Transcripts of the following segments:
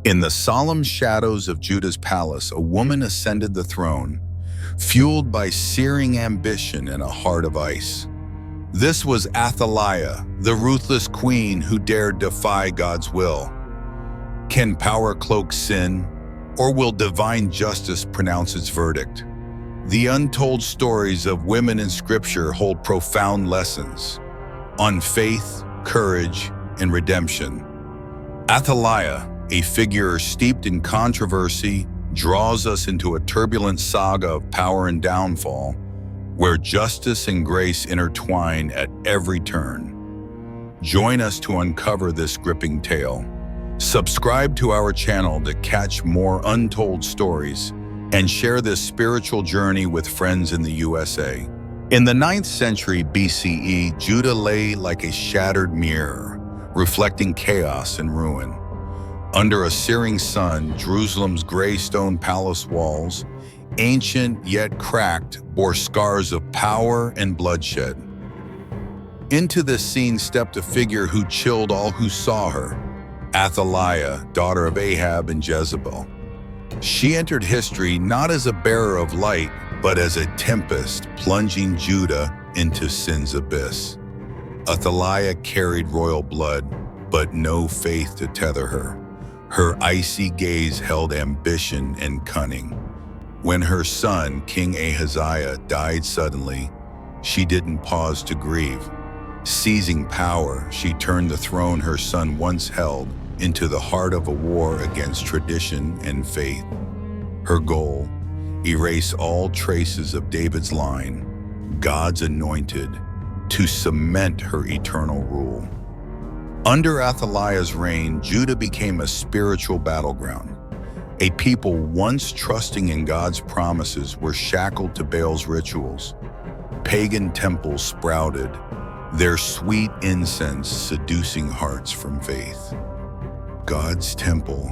In the solemn shadows of Judah's palace, a woman ascended the throne, fueled by searing ambition and a heart of ice. This was Athaliah, the ruthless queen who dared defy God's will. Can power cloak sin, or will divine justice pronounce its verdict? The untold stories of women in Scripture hold profound lessons on faith, courage, and redemption. Athaliah, a figure steeped in controversy, draws us into a turbulent saga of power and downfall, where justice and grace intertwine at every turn. Join us to uncover this gripping tale. Subscribe to our channel to catch more untold stories and share this spiritual journey with friends in the USA. In the 9th century BCE, Judah lay like a shattered mirror, reflecting chaos and ruin. Under a searing sun, Jerusalem's gray stone palace walls, ancient yet cracked, bore scars of power and bloodshed. Into this scene stepped a figure who chilled all who saw her, Athaliah, daughter of Ahab and Jezebel. She entered history not as a bearer of light, but as a tempest plunging Judah into sin's abyss. Athaliah carried royal blood, but no faith to tether her. Her icy gaze held ambition and cunning. When her son, King Ahaziah, died suddenly, she didn't pause to grieve. Seizing power, she turned the throne her son once held into the heart of a war against tradition and faith. Her goal: erase all traces of David's line, God's anointed, to cement her eternal rule. Under Athaliah's reign, Judah became a spiritual battleground. A people once trusting in God's promises were shackled to Baal's rituals. Pagan temples sprouted, their sweet incense seducing hearts from faith. God's temple,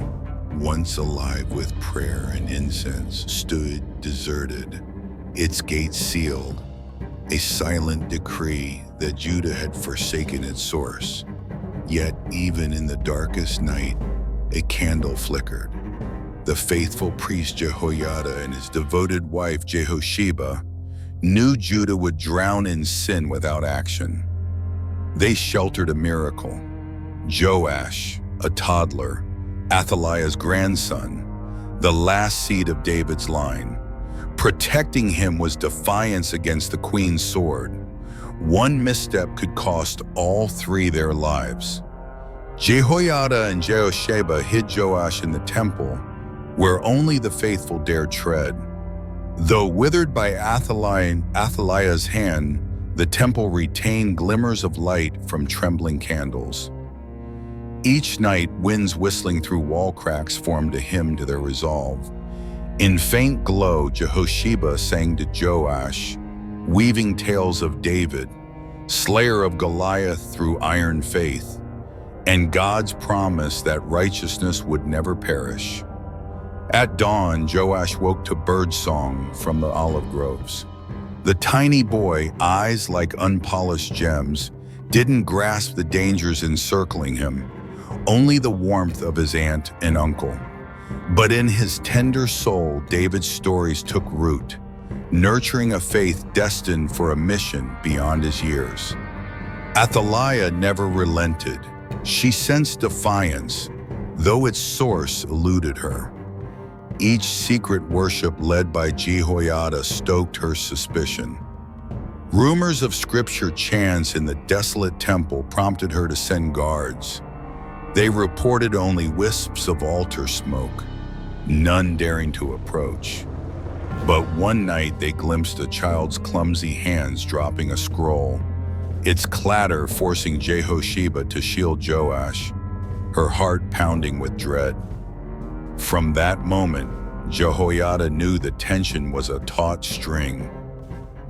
once alive with prayer and incense, stood deserted, its gates sealed, a silent decree that Judah had forsaken its source. Yet even in the darkest night, a candle flickered. The faithful priest Jehoiada and his devoted wife Jehosheba knew Judah would drown in sin without action. They sheltered a miracle. Joash, a toddler, Athaliah's grandson, the last seed of David's line. Protecting him was defiance against the queen's sword. One misstep could cost all three their lives. Jehoiada and Jehosheba hid Joash in the temple, where only the faithful dared tread. Though withered by Athaliah's hand, the temple retained glimmers of light from trembling candles. Each night, winds whistling through wall cracks formed a hymn to their resolve. In faint glow, Jehosheba sang to Joash, weaving tales of David, slayer of Goliath through iron faith, and God's promise that righteousness would never perish. At dawn, Joash woke to birdsong from the olive groves. The tiny boy, eyes like unpolished gems, didn't grasp the dangers encircling him, only the warmth of his aunt and uncle. But in his tender soul, David's stories took root, nurturing a faith destined for a mission beyond his years. Athaliah never relented. She sensed defiance, though its source eluded her. Each secret worship led by Jehoiada stoked her suspicion. Rumors of scripture chants in the desolate temple prompted her to send guards. They reported only wisps of altar smoke, none daring to approach. But one night they glimpsed a child's clumsy hands dropping a scroll, its clatter forcing Jehosheba to shield Joash, her heart pounding with dread. From that moment, Jehoiada knew the tension was a taut string.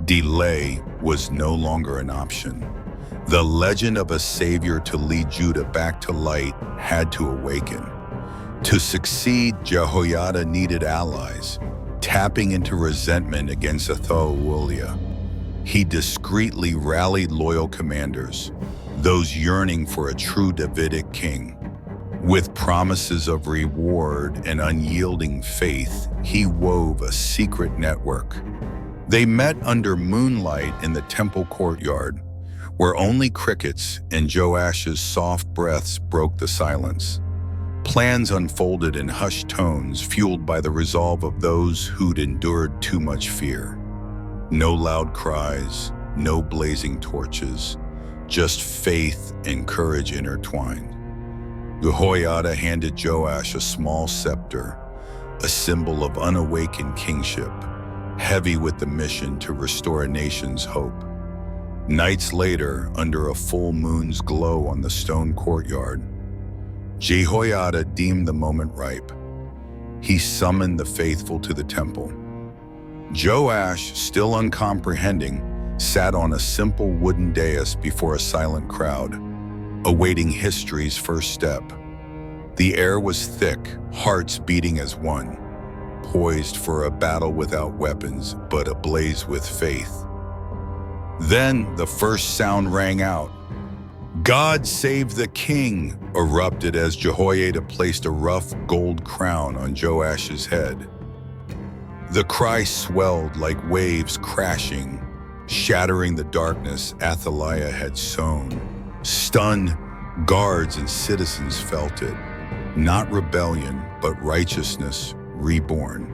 Delay was no longer an option. The legend of a savior to lead Judah back to light had to awaken. To succeed, Jehoiada needed allies, tapping into resentment against Athaliah. He discreetly rallied loyal commanders, those yearning for a true Davidic king. With promises of reward and unyielding faith, he wove a secret network. They met under moonlight in the temple courtyard, where only crickets and Joash's soft breaths broke the silence. Plans unfolded in hushed tones, fueled by the resolve of those who'd endured too much fear. No loud cries, no blazing torches, just faith and courage intertwined. Jehoiada handed Joash a small scepter, a symbol of unawakened kingship, heavy with the mission to restore a nation's hope. Nights later, under a full moon's glow on the stone courtyard, Jehoiada deemed the moment ripe. He summoned the faithful to the temple. Joash, still uncomprehending, sat on a simple wooden dais before a silent crowd, awaiting history's first step. The air was thick, hearts beating as one, poised for a battle without weapons, but ablaze with faith. Then the first sound rang out. "God save the king!" erupted as Jehoiada placed a rough gold crown on Joash's head. The cry swelled like waves crashing, shattering the darkness Athaliah had sown. Stunned, guards and citizens felt it. Not rebellion, but righteousness reborn.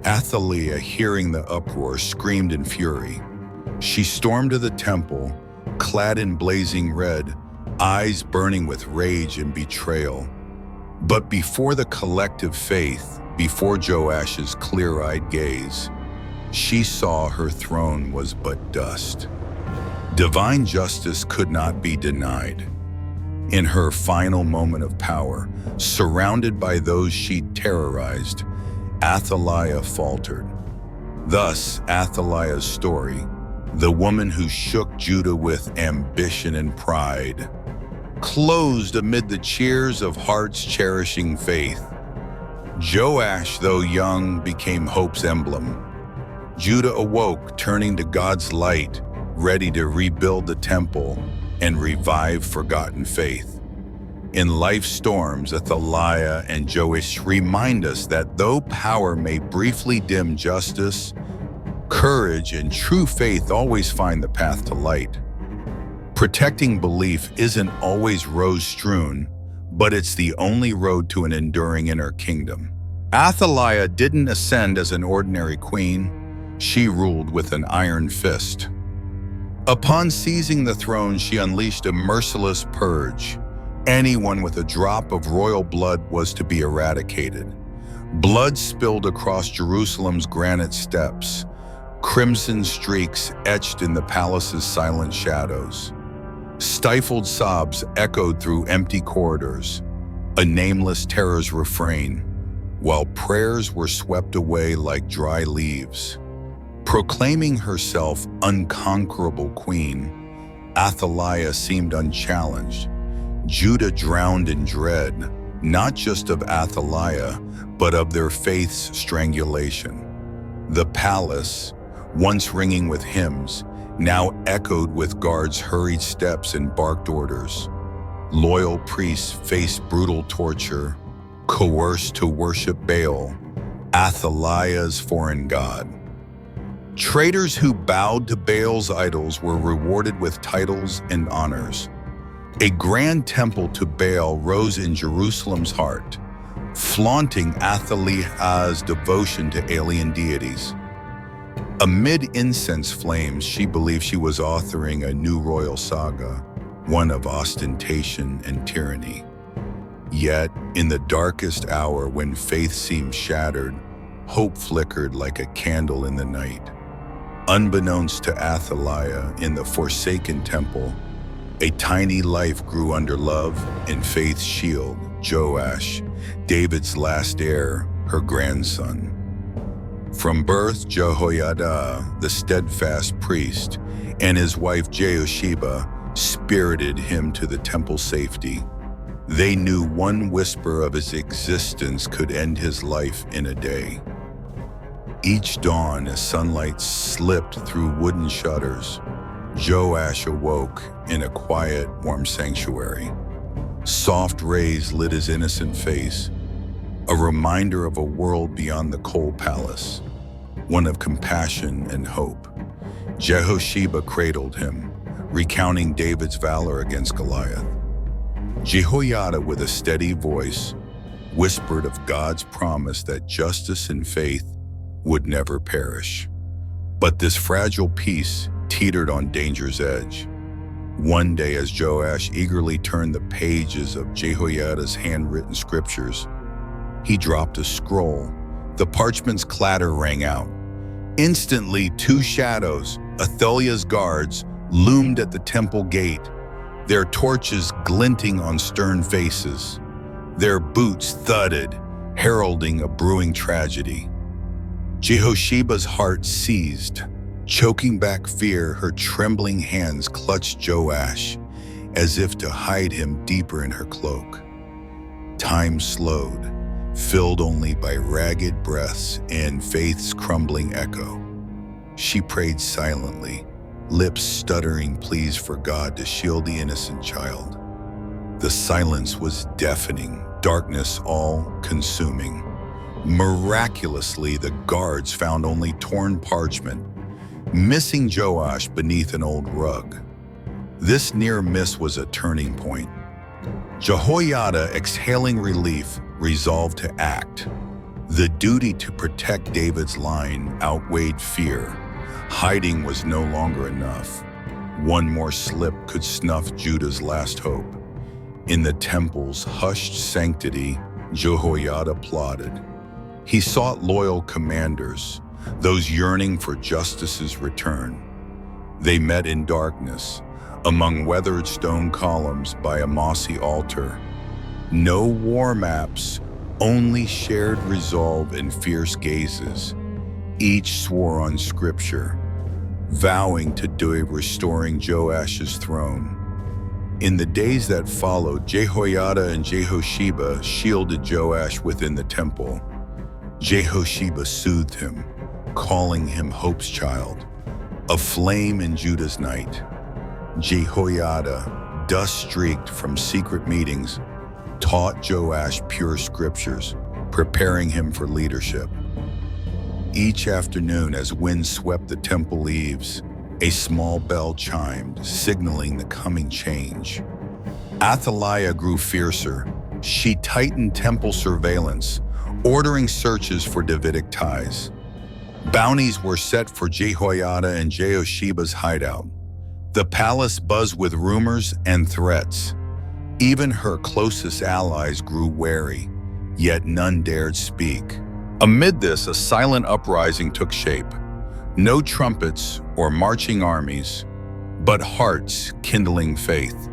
Athaliah, hearing the uproar, screamed in fury. She stormed to the temple, clad in blazing red, eyes burning with rage and betrayal. But before the collective faith, before Joash's clear-eyed gaze, she saw her throne was but dust. Divine justice could not be denied. In her final moment of power, surrounded by those she'd terrorized, Athaliah faltered. Thus, Athaliah's story, the woman who shook Judah with ambition and pride, closed amid the cheers of hearts cherishing faith. Joash, though young, became hope's emblem. Judah awoke, turning to God's light, ready to rebuild the temple and revive forgotten faith. In life's storms, Athaliah and Joash remind us that though power may briefly dim justice, courage and true faith always find the path to light. Protecting belief isn't always rose-strewn, but it's the only road to an enduring inner kingdom. Athaliah didn't ascend as an ordinary queen. She ruled with an iron fist. Upon seizing the throne, she unleashed a merciless purge. Anyone with a drop of royal blood was to be eradicated. Blood spilled across Jerusalem's granite steps, crimson streaks etched in the palace's silent shadows. Stifled sobs echoed through empty corridors, a nameless terror's refrain, while prayers were swept away like dry leaves. Proclaiming herself unconquerable queen, Athaliah seemed unchallenged. Judah drowned in dread, not just of Athaliah, but of their faith's strangulation. The palace, once ringing with hymns, now echoed with guards' hurried steps and barked orders. Loyal priests faced brutal torture, coerced to worship Baal, Athaliah's foreign god. Traitors who bowed to Baal's idols were rewarded with titles and honors. A grand temple to Baal rose in Jerusalem's heart, flaunting Athaliah's devotion to alien deities. Amid incense flames, she believed she was authoring a new royal saga, one of ostentation and tyranny. Yet, in the darkest hour when faith seemed shattered, hope flickered like a candle in the night. Unbeknownst to Athaliah, in the forsaken temple, a tiny life grew under love and faith's shield, Joash, David's last heir, her grandson. From birth, Jehoiada, the steadfast priest, and his wife Jehosheba spirited him to the temple safety. They knew one whisper of his existence could end his life in a day. Each dawn, as sunlight slipped through wooden shutters, Joash awoke in a quiet, warm sanctuary. Soft rays lit his innocent face, a reminder of a world beyond the coal palace, one of compassion and hope. Jehosheba cradled him, recounting David's valor against Goliath. Jehoiada, with a steady voice, whispered of God's promise that justice and faith would never perish. But this fragile peace teetered on danger's edge. One day, as Joash eagerly turned the pages of Jehoiada's handwritten scriptures, he dropped a scroll. The parchment's clatter rang out. Instantly, two shadows, Athaliah's guards, loomed at the temple gate, their torches glinting on stern faces. Their boots thudded, heralding a brewing tragedy. Jehosheba's heart seized. Choking back fear, her trembling hands clutched Joash, as if to hide him deeper in her cloak. Time slowed, filled only by ragged breaths and faith's crumbling echo. She prayed silently, lips stuttering pleas for God to shield the innocent child. The silence was deafening, darkness all-consuming. Miraculously, the guards found only torn parchment, missing Joash beneath an old rug. This near miss was a turning point. Jehoiada, exhaling relief, resolved to act. The duty to protect David's line outweighed fear. Hiding was no longer enough. One more slip could snuff Judah's last hope. In the temple's hushed sanctity, Jehoiada plotted. He sought loyal commanders, those yearning for justice's return. They met in darkness, among weathered stone columns by a mossy altar. No war maps, only shared resolve and fierce gazes. Each swore on scripture, vowing to do restoring Joash's throne. In the days that followed, Jehoiada and Jehosheba shielded Joash within the temple. Jehosheba soothed him, calling him hope's child, a flame in Judah's night. Jehoiada, dust-streaked from secret meetings, taught Joash pure scriptures, preparing him for leadership. Each afternoon, as wind swept the temple eaves, a small bell chimed, signaling the coming change. Athaliah grew fiercer. She tightened temple surveillance, ordering searches for Davidic ties. Bounties were set for Jehoiada and Jehosheba's hideout. The palace buzzed with rumors and threats. Even her closest allies grew wary, yet none dared speak. Amid this, a silent uprising took shape. No trumpets or marching armies, but hearts kindling faith.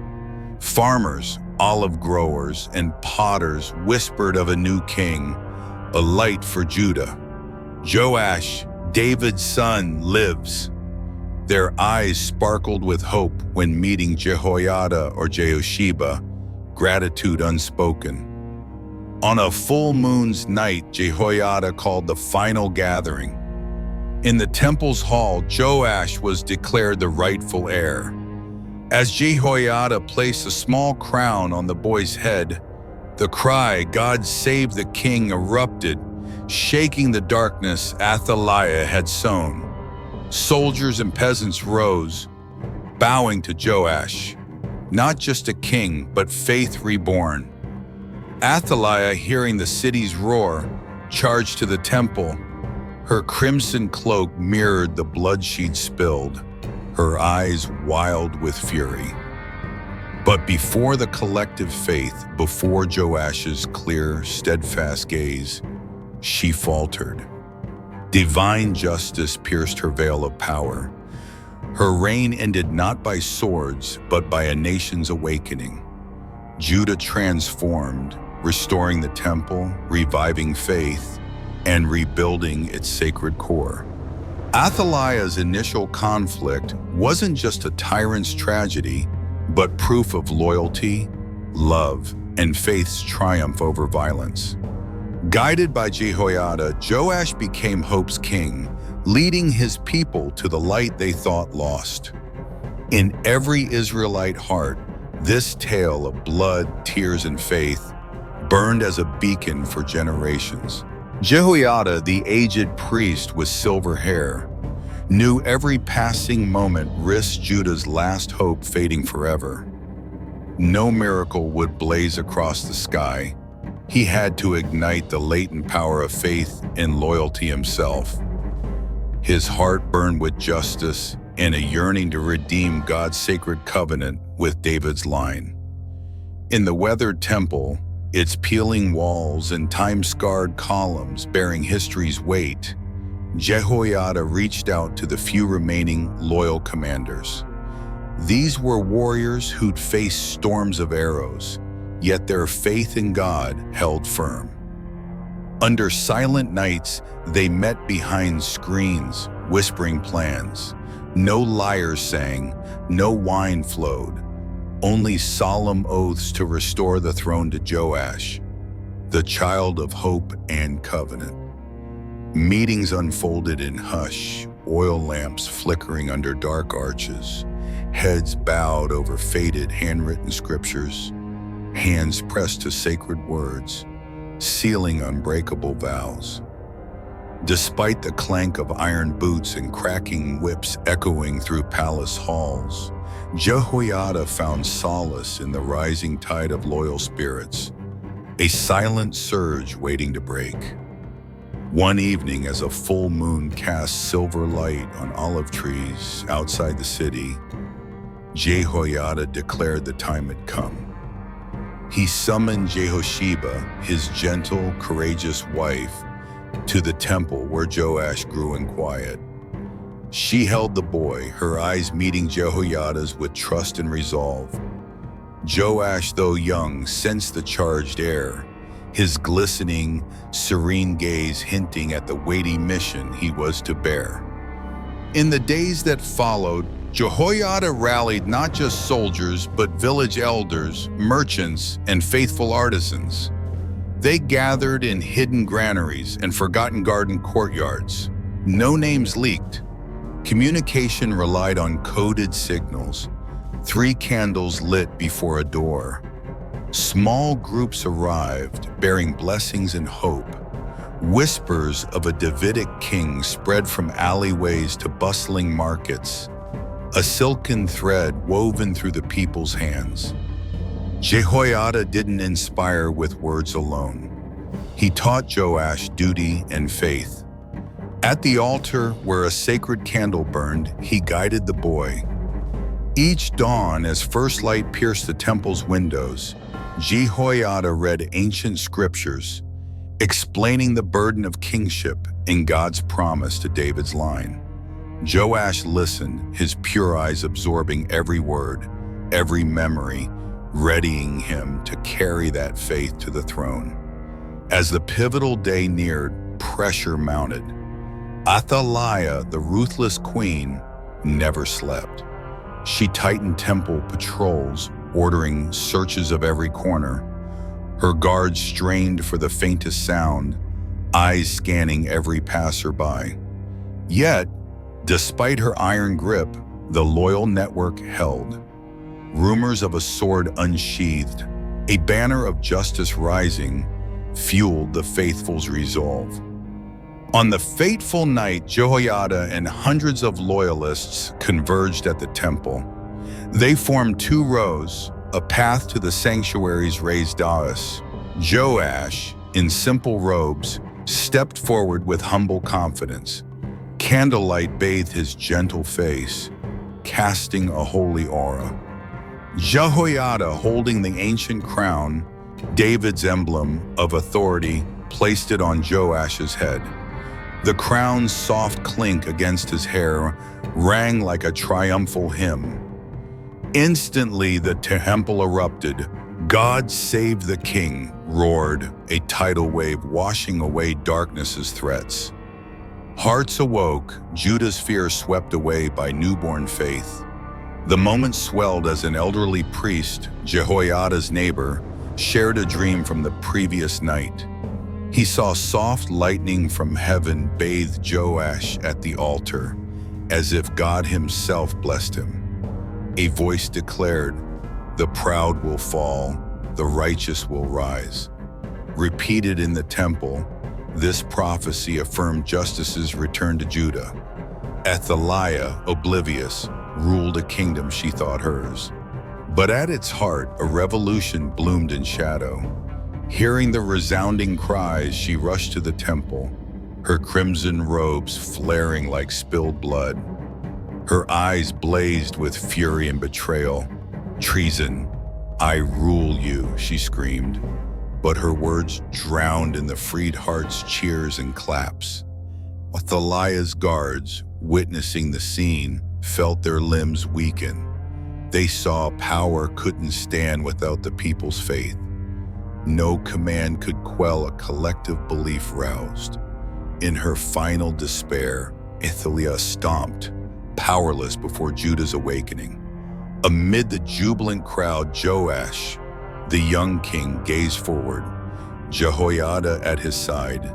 Farmers, olive growers, and potters whispered of a new king, a light for Judah. Joash, David's son, lives. Their eyes sparkled with hope when meeting Jehoiada or Jehosheba, gratitude unspoken. On a full moon's night, Jehoiada called the final gathering. In the temple's hall, Joash was declared the rightful heir. As Jehoiada placed a small crown on the boy's head, the cry, "God save the king," erupted, shaking the darkness Athaliah had sown. Soldiers and peasants rose, bowing to Joash, not just a king, but faith reborn. Athaliah, hearing the city's roar, charged to the temple. Her crimson cloak mirrored the blood she'd spilled, her eyes wild with fury. But before the collective faith, before Joash's clear, steadfast gaze, she faltered. Divine justice pierced her veil of power. Her reign ended not by swords, but by a nation's awakening. Judah transformed, restoring the temple, reviving faith, and rebuilding its sacred core. Athaliah's initial conflict wasn't just a tyrant's tragedy, but proof of loyalty, love, and faith's triumph over violence. Guided by Jehoiada, Joash became hope's king, leading his people to the light they thought lost. In every Israelite heart, This tale of blood, tears, and faith burned as a beacon for generations. Jehoiada, the aged priest with silver hair, knew every passing moment risked Judah's last hope fading forever. No miracle would blaze across the sky. He had to ignite the latent power of faith and loyalty himself. His heart burned with justice and a yearning to redeem God's sacred covenant with David's line. In the weathered temple, its peeling walls and time-scarred columns bearing history's weight, Jehoiada reached out to the few remaining loyal commanders. These were warriors who'd faced storms of arrows, yet their faith in God held firm. Under silent nights, they met behind screens, whispering plans. No lyres sang, no wine flowed, only solemn oaths to restore the throne to Joash, the child of hope and covenant. Meetings unfolded in hush, oil lamps flickering under dark arches, heads bowed over faded handwritten scriptures, hands pressed to sacred words, sealing unbreakable vows. Despite the clank of iron boots and cracking whips echoing through palace halls, Jehoiada found solace in the rising tide of loyal spirits, a silent surge waiting to break. One evening, as a full moon cast silver light on olive trees outside the city, Jehoiada declared the time had come. He summoned Jehosheba, his gentle, courageous wife, to the temple where Joash grew in quiet. She held the boy, her eyes meeting Jehoiada's with trust and resolve. Joash, though young, sensed the charged air, his glistening, serene gaze hinting at the weighty mission he was to bear. In the days that followed, Jehoiada rallied not just soldiers, but village elders, merchants, and faithful artisans. They gathered in hidden granaries and forgotten garden courtyards. No names leaked. Communication relied on coded signals, 3 candles lit before a door. Small groups arrived, bearing blessings and hope. Whispers of a Davidic king spread from alleyways to bustling markets, a silken thread woven through the people's hands. Jehoiada didn't inspire with words alone. He taught Joash duty and faith. At the altar where a sacred candle burned, he guided the boy. Each dawn, as first light pierced the temple's windows, Jehoiada read ancient scriptures, explaining the burden of kingship and God's promise to David's line. Joash listened, his pure eyes absorbing every word, every memory, readying him to carry that faith to the throne. As the pivotal day neared, pressure mounted. Athaliah, the ruthless queen, never slept. She tightened temple patrols, ordering searches of every corner. Her guards strained for the faintest sound, eyes scanning every passerby. Yet, despite her iron grip, the loyal network held. Rumors of a sword unsheathed, a banner of justice rising, fueled the faithful's resolve. On the fateful night, Jehoiada and hundreds of loyalists converged at the temple. They formed 2 rows, a path to the sanctuary's raised dais. Joash, in simple robes, stepped forward with humble confidence. Candlelight bathed his gentle face, casting a holy aura. Jehoiada, holding the ancient crown, David's emblem of authority, placed it on Joash's head. The crown's soft clink against his hair rang like a triumphal hymn. Instantly, the temple erupted. "God save the king," roared, a tidal wave washing away darkness's threats. Hearts awoke, Judah's fear swept away by newborn faith. The moment swelled as an elderly priest, Jehoiada's neighbor, shared a dream from the previous night. He saw soft lightning from heaven bathe Joash at the altar, as if God himself blessed him. A voice declared, The proud will fall, the righteous will rise. Repeated in the temple, this prophecy affirmed justice's return to Judah. Athaliah, oblivious, ruled a kingdom she thought hers. But at its heart, a revolution bloomed in shadow. Hearing the resounding cries, she rushed to the temple, her crimson robes flaring like spilled blood. Her eyes blazed with fury and betrayal. "Treason, I rule you," she screamed. But her words drowned in the freed heart's cheers and claps. Athaliah's guards, witnessing the scene, felt their limbs weaken. They saw power couldn't stand without the people's faith. No command could quell a collective belief roused. In her final despair, Athaliah stomped, powerless before Judah's awakening. Amid the jubilant crowd, Joash, the young king, gazed forward, Jehoiada at his side,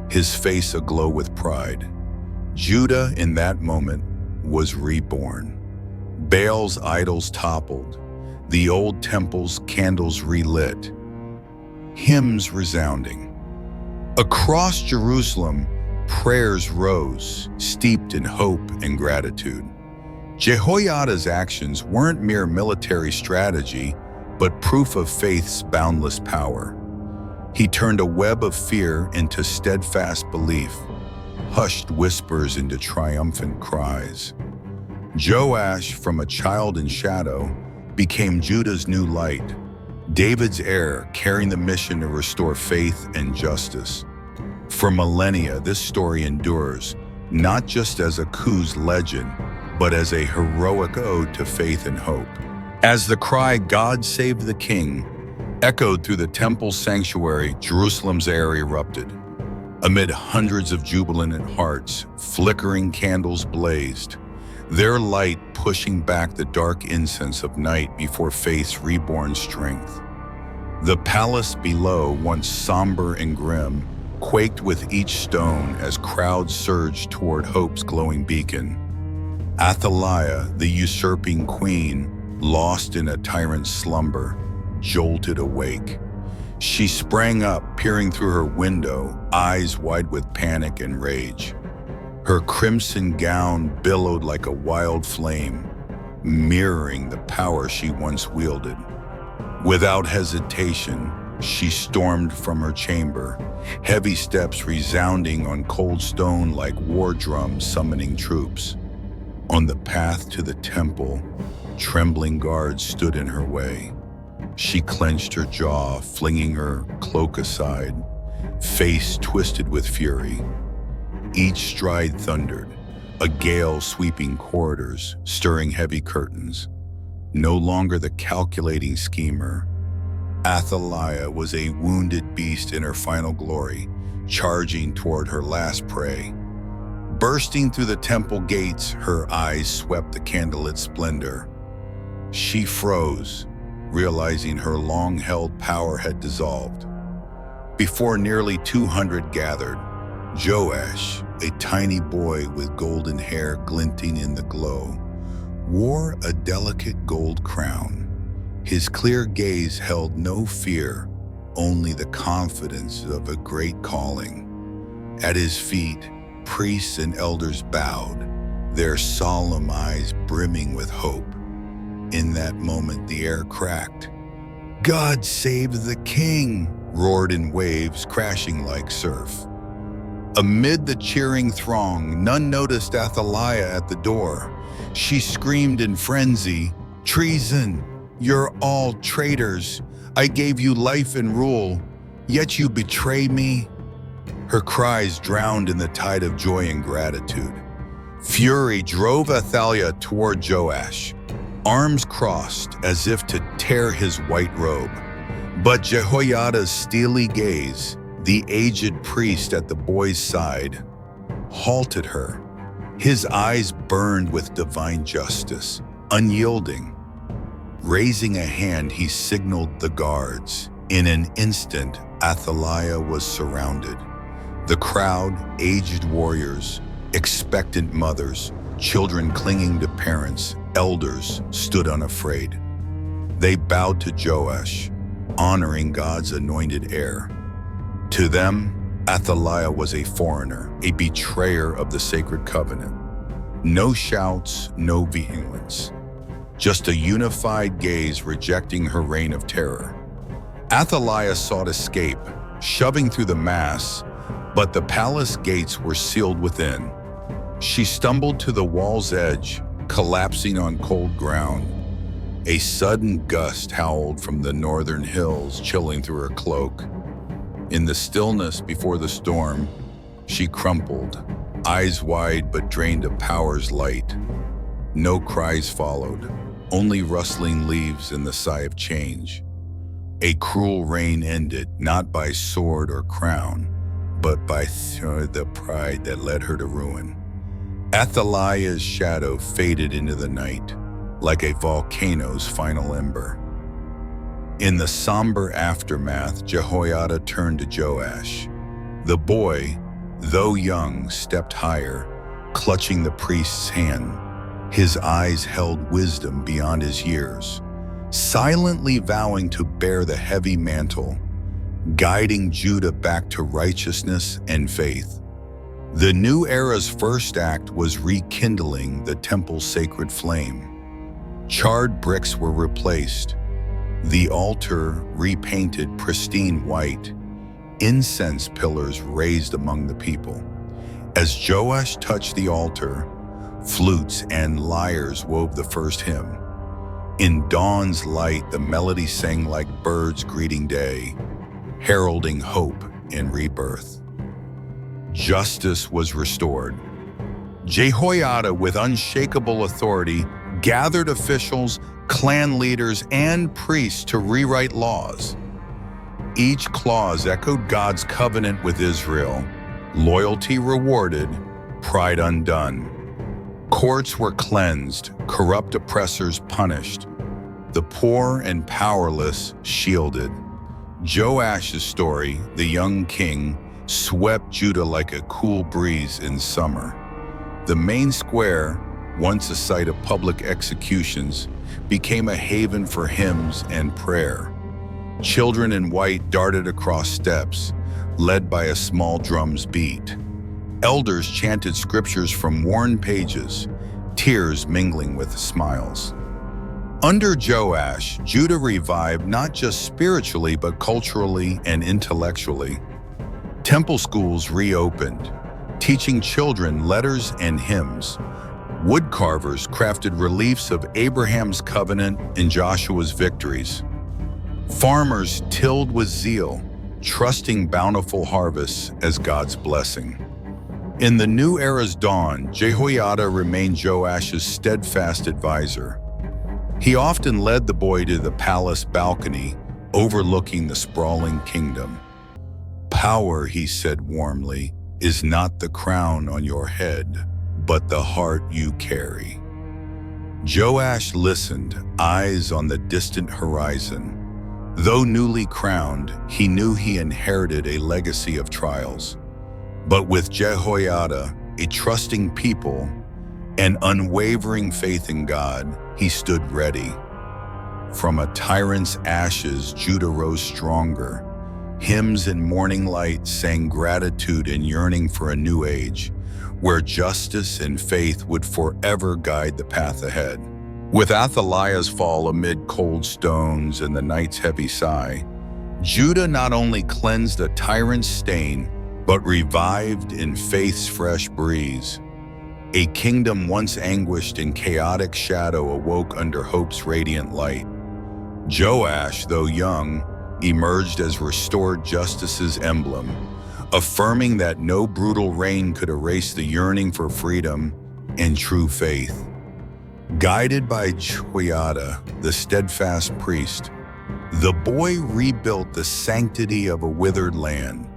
his face aglow with pride. Judah, in that moment, was reborn. Baal's idols toppled, the old temple's candles relit, hymns resounding. Across Jerusalem, prayers rose, steeped in hope and gratitude. Jehoiada's actions weren't mere military strategy, but proof of faith's boundless power. He turned a web of fear into steadfast belief, hushed whispers into triumphant cries. Joash, from a child in shadow, became Judah's new light, David's heir carrying the mission to restore faith and justice. For millennia, this story endures, not just as a coup's legend, but as a heroic ode to faith and hope. As the cry, "God save the King," echoed through the temple sanctuary, Jerusalem's air erupted. Amid hundreds of jubilant hearts, flickering candles blazed, their light pushing back the dark incense of night before faith's reborn strength. The palace below, once somber and grim, quaked with each stone as crowds surged toward hope's glowing beacon. Athaliah, the usurping queen, lost in a tyrant's slumber, jolted awake. She sprang up, peering through her window, eyes wide with panic and rage. Her crimson gown billowed like a wild flame, mirroring the power she once wielded. Without hesitation, she stormed from her chamber, heavy steps resounding on cold stone like war drums summoning troops. On the path to the temple, trembling guards stood in her way. She clenched her jaw, flinging her cloak aside, face twisted with fury. Each stride thundered, a gale sweeping corridors, stirring heavy curtains. No longer the calculating schemer, Athaliah was a wounded beast in her final glory, charging toward her last prey. Bursting through the temple gates, her eyes swept the candlelit splendor. She froze, realizing her long-held power had dissolved. Before nearly 200 gathered, Joash, a tiny boy with golden hair glinting in the glow, wore a delicate gold crown. His clear gaze held no fear, only the confidence of a great calling. At his feet, priests and elders bowed, their solemn eyes brimming with hope. In that moment, the air cracked. "God save the King!" roared in waves, crashing like surf. Amid the cheering throng, none noticed Athaliah at the door. She screamed in frenzy, "Treason! You're all traitors! I gave you life and rule, yet you betray me!" Her cries drowned in the tide of joy and gratitude. Fury drove Athaliah toward Joash, arms crossed as if to tear his white robe. But Jehoiada's steely gaze, the aged priest at the boy's side, halted her. His eyes burned with divine justice, unyielding. Raising a hand, he signaled the guards. In an instant, Athaliah was surrounded. The crowd, aged warriors, expectant mothers, children clinging to parents, elders stood unafraid. They bowed to Joash, honoring God's anointed heir. To them, Athaliah was a foreigner, a betrayer of the sacred covenant. No shouts, no vehemence. Just a unified gaze rejecting her reign of terror. Athaliah sought escape, shoving through the mass, but the palace gates were sealed within. She stumbled to the wall's edge, collapsing on cold ground. A sudden gust howled from the northern hills, chilling through her cloak. In the stillness before the storm, she crumpled, eyes wide but drained of power's light. No cries followed, only rustling leaves and the sigh of change. A cruel reign ended, not by sword or crown, but by the pride that led her to ruin. Athaliah's shadow faded into the night, like a volcano's final ember. In the somber aftermath, Jehoiada turned to Joash. The boy, though young, stepped higher, clutching the priest's hand. His eyes held wisdom beyond his years, silently vowing to bear the heavy mantle, guiding Judah back to righteousness and faith. The new era's first act was rekindling the temple's sacred flame. Charred bricks were replaced, the altar repainted pristine white, incense pillars raised among the people. As Joash touched the altar, flutes and lyres wove the first hymn. In dawn's light, the melody sang like birds greeting day, heralding hope and rebirth. Justice was restored. Jehoiada, with unshakable authority, gathered officials, clan leaders, and priests to rewrite laws. Each clause echoed God's covenant with Israel, loyalty rewarded, pride undone. Courts were cleansed, corrupt oppressors punished, the poor and powerless shielded. Joash's story, the young king, swept Judah like a cool breeze in summer. The main square, once a site of public executions, became a haven for hymns and prayer. Children in white darted across steps, led by a small drum's beat. Elders chanted scriptures from worn pages, tears mingling with smiles. Under Joash, Judah revived not just spiritually but culturally and intellectually. Temple schools reopened, teaching children letters and hymns. Woodcarvers crafted reliefs of Abraham's covenant and Joshua's victories. Farmers tilled with zeal, trusting bountiful harvests as God's blessing. In the new era's dawn, Jehoiada remained Joash's steadfast advisor. He often led the boy to the palace balcony, overlooking the sprawling kingdom. "Power," he said warmly, "is not the crown on your head, but the heart you carry." Joash listened, eyes on the distant horizon. Though newly crowned, he knew he inherited a legacy of trials. But with Jehoiada, a trusting people, and unwavering faith in God, he stood ready. From a tyrant's ashes, Judah rose stronger. Hymns in morning light sang gratitude and yearning for a new age, where justice and faith would forever guide the path ahead. With Athaliah's fall amid cold stones and the night's heavy sigh, Judah not only cleansed a tyrant's stain, but revived in faith's fresh breeze. A kingdom once anguished in chaotic shadow awoke under hope's radiant light. Joash, though young, emerged as restored justice's emblem, affirming that no brutal reign could erase the yearning for freedom and true faith. Guided by Jehoiada, the steadfast priest, the boy rebuilt the sanctity of a withered land.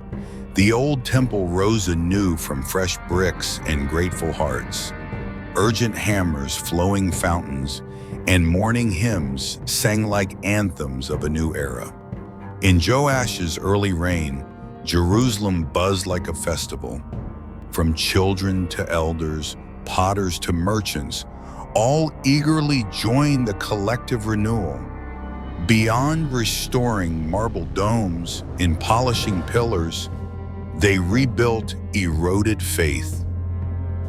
The old temple rose anew from fresh bricks and grateful hearts. Urgent hammers, flowing fountains, and morning hymns sang like anthems of a new era. In Joash's early reign, Jerusalem buzzed like a festival. From children to elders, potters to merchants, all eagerly joined the collective renewal. Beyond restoring marble domes and polishing pillars, they rebuilt eroded faith.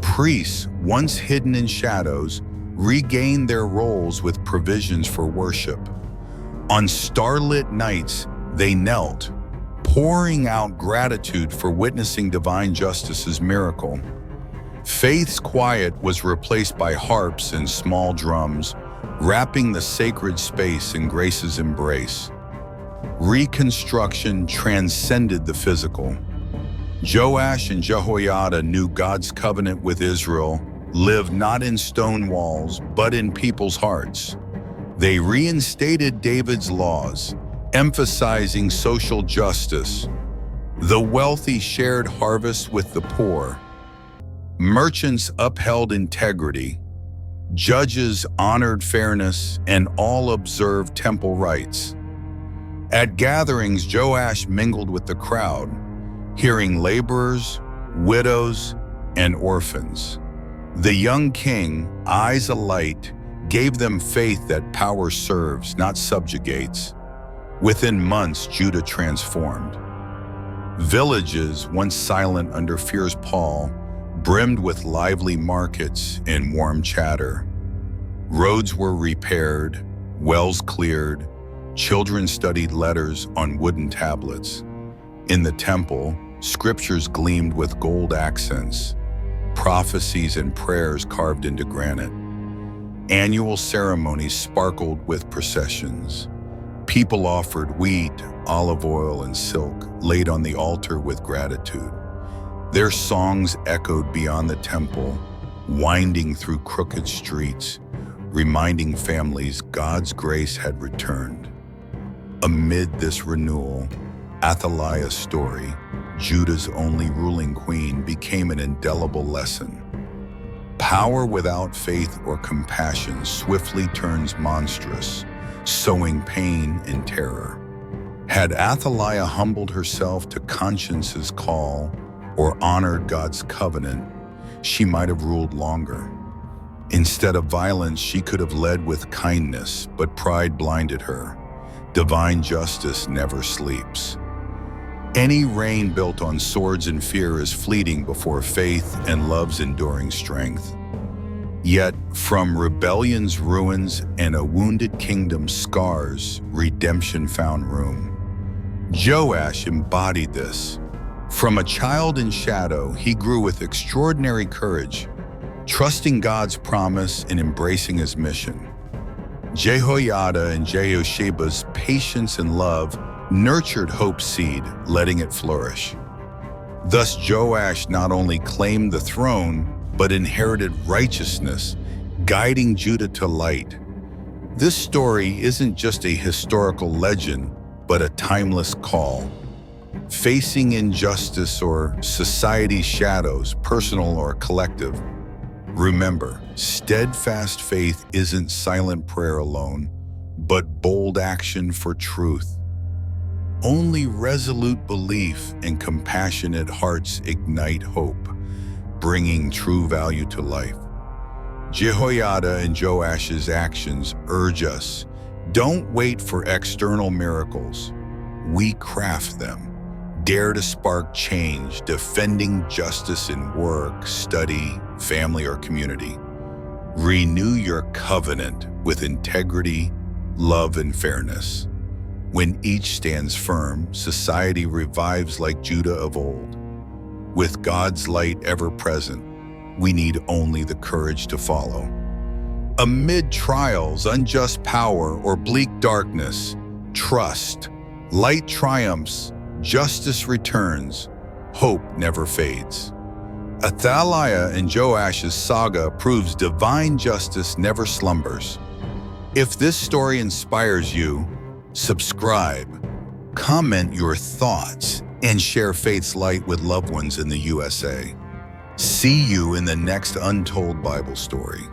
Priests, once hidden in shadows, regained their roles with provisions for worship. On starlit nights, they knelt, pouring out gratitude for witnessing divine justice's miracle. Faith's quiet was replaced by harps and small drums, wrapping the sacred space in grace's embrace. Reconstruction transcended the physical. Joash and Jehoiada knew God's covenant with Israel lived not in stone walls, but in people's hearts. They reinstated David's laws, emphasizing social justice. The wealthy shared harvests with the poor. Merchants upheld integrity. Judges honored fairness, and all observed temple rites. At gatherings, Joash mingled with the crowd, hearing laborers, widows, and orphans. The young king, eyes alight, gave them faith that power serves, not subjugates. Within months, Judah transformed. Villages, once silent under fear's pall, brimmed with lively markets and warm chatter. Roads were repaired, wells cleared, children studied letters on wooden tablets. In the temple, scriptures gleamed with gold accents, prophecies and prayers carved into granite. Annual ceremonies sparkled with processions. People offered wheat, olive oil, and silk, laid on the altar with gratitude. Their songs echoed beyond the temple, winding through crooked streets, reminding families God's grace had returned. Amid this renewal, Athaliah's story, Judah's only ruling queen, became an indelible lesson. Power without faith or compassion swiftly turns monstrous, sowing pain and terror. Had Athaliah humbled herself to conscience's call or honored God's covenant, she might have ruled longer. Instead of violence, she could have led with kindness, but pride blinded her. Divine justice never sleeps. Any reign built on swords and fear is fleeting before faith and love's enduring strength. Yet, from rebellion's ruins and a wounded kingdom's scars, redemption found room. Joash embodied this. From a child in shadow, he grew with extraordinary courage, trusting God's promise and embracing his mission. Jehoiada and Jehoshabe's patience and love nurtured hope's seed, letting it flourish. Thus Joash not only claimed the throne, but inherited righteousness, guiding Judah to light. This story isn't just a historical legend, but a timeless call. Facing injustice or society's shadows, personal or collective, remember, steadfast faith isn't silent prayer alone, but bold action for truth. Only resolute belief and compassionate hearts ignite hope, bringing true value to life. Jehoiada and Joash's actions urge us, don't wait for external miracles. We craft them. Dare to spark change, defending justice in work, study, family, or community. Renew your covenant with integrity, love, and fairness. When each stands firm, society revives like Judah of old. With God's light ever present, we need only the courage to follow. Amid trials, unjust power, or bleak darkness, trust. Light triumphs, justice returns, hope never fades. Athaliah and Joash's saga proves divine justice never slumbers. If this story inspires you, subscribe, comment your thoughts, and share faith's light with loved ones in the USA. See you in the next Untold Bible Story.